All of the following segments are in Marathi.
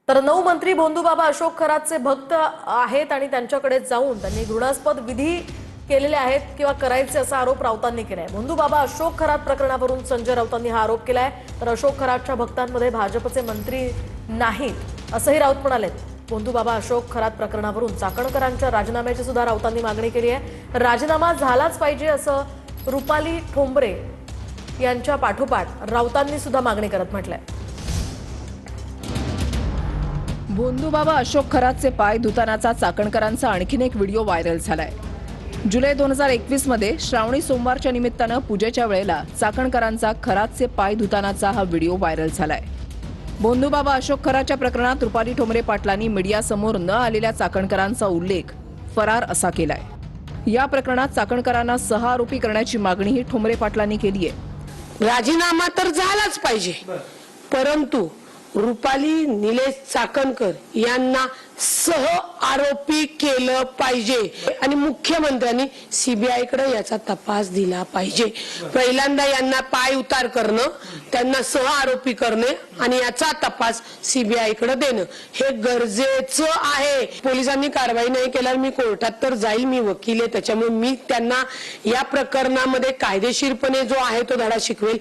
तर 9 मंत्री भोंदूबाबा अशोक खरातचे भक्त आहेत आणि त्यांच्याकडे जाऊन त्यांनी घृणास्पद विधी केलेले आहेत किंवा करायचे असा आरोप राऊतांनी केलाय। भोंदूबाबा अशोक खरात प्रकरणावरून संजय राऊतांनी हा आरोप केलाय। तर अशोक खरातच्या भक्तांमध्ये भाजपचे मंत्री नाहीत असंही राऊत म्हणाले। भोंदूबाबा अशोक खरात प्रकरणावरून चाकणकरांच्या राजीनाम्याची सुद्धा राऊतांनी मागणी केली आहे। राजीनामा झालाच पाहिजे असं रुपाली ठोंबरे यांच्या पाठोपाठ राऊतांनी सुद्धा मागणी करत म्हटलंय। भोंदूबाबा अशोक खरातचे पाय धुतानाचा चाकणकरांचा आणखीन एक व्हिडिओ व्हायरल झालाय। जुलै 2021 मध्ये श्रावणी सोमवारच्या निमित्तानं पूजेच्या वेळेला चाकणकरांचा खरातचे पाय धुतानाचा हा व्हिडिओ व्हायरल झालाय। भोंदूबाबा अशोक खरातच्या प्रकरणात रुपाली ठोंबरे पाटलांनी मीडियासमोर न आलेल्या चाकणकरांचा उल्लेख फरार असा केलाय। या प्रकरणात चाकणकरांना 6 आरोपी करण्याची मागणीही ठोंबरे पाटलांनी केली आहे। राजीनामा तर झालाच पाहिजे, परंतु रुपाली निलेश चाकणकर यांना सह आरोपी केलं पाहिजे आणि मुख्यमंत्र्यांनी सीबीआय कडे याचा तपास दिला पाहिजे। पहिल्यांदा यांना पाय उतार करणं, त्यांना सह आरोपी करणे आणि याचा तपास सीबीआय कडे देणं हे गरजेचं आहे। पोलिसांनी कारवाई नाही केल्यावर मी कोर्टात तर जाईल, मी वकील आहे, त्याच्यामुळे मी त्यांना या प्रकरणामध्ये कायदेशीरपणे जो आहे तो धडा शिकवेल।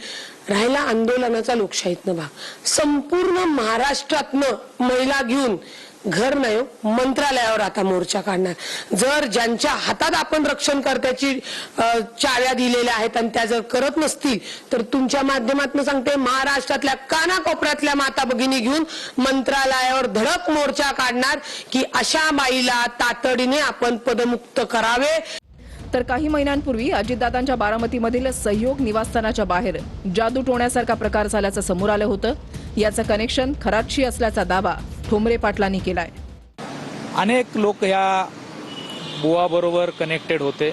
राहिला आंदोलनाचा लोकशाहीतनं भाग, संपूर्ण महाराष्ट्रातनं महिला घेऊन घर नाही मंत्रालयावर आता मोर्चा काढणार। जर ज्यांच्या हातात आपण रक्षणकर्त्याची चाव्या दिलेल्या आहेत आणि त्या जर करत नसतील तर तुमच्या माध्यमातून सांगते, महाराष्ट्रातल्या कानाकोपऱ्यातल्या माता भगिनी घेऊन मंत्रालयावर धडक मोर्चा काढणार की अशा बाईला तातडीने आपण पदमुक्त करावे। तर काही महिन्यांपूर्वी अजितदादांच्या बारामतीमधील सहयोग निवासस्थानाच्या बाहेर जादू टोण्यासारखा प्रकार झाल्याचं समोर आलं होतं। याचं कनेक्शन खरातशी असल्याचा दावा ठोंबरे पाटलांनी केलाय। अनेक लोक या बुवा बरोबर कनेक्टेड होते।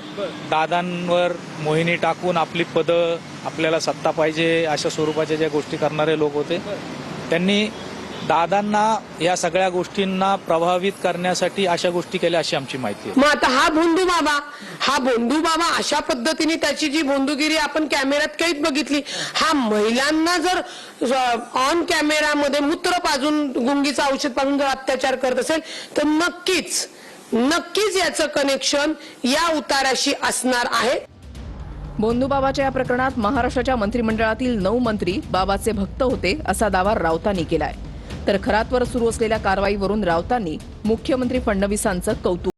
दादांवर मोहिनी टाकून आपली पदं, आपल्याला सत्ता पाहिजे अशा स्वरूपाच्या ज्या गोष्टी करणारे लोक होते, त्यांनी दादांना या सगळ्या गोष्टींना प्रभावित करण्यासाठी अशा गोष्टी केल्या अशी आमची माहिती आहे। मग आता हा भोंदूबाबा अशा पद्धतीने त्याची जी भोंदूगिरी आपण कॅमेऱ्यात कैद बघितली, हा महिलांना जर ऑन कॅमेरामध्ये मूत्र पाजून, गुंगीचं औषध पाजून जर अत्याचार करत असेल तर नक्कीच याचं कनेक्शन या उताराशी असणार आहे। भोंदूबाबाच्या या प्रकरणात महाराष्ट्राच्या मंत्रिमंडळातील 9 मंत्री बाबाचे भक्त होते असा दावा राऊतांनी केलाय। तर खरातवर सुरू असलेल्या कारवाईवरून राऊतांनी मुख्यमंत्री फडणवीसांचं कौतुक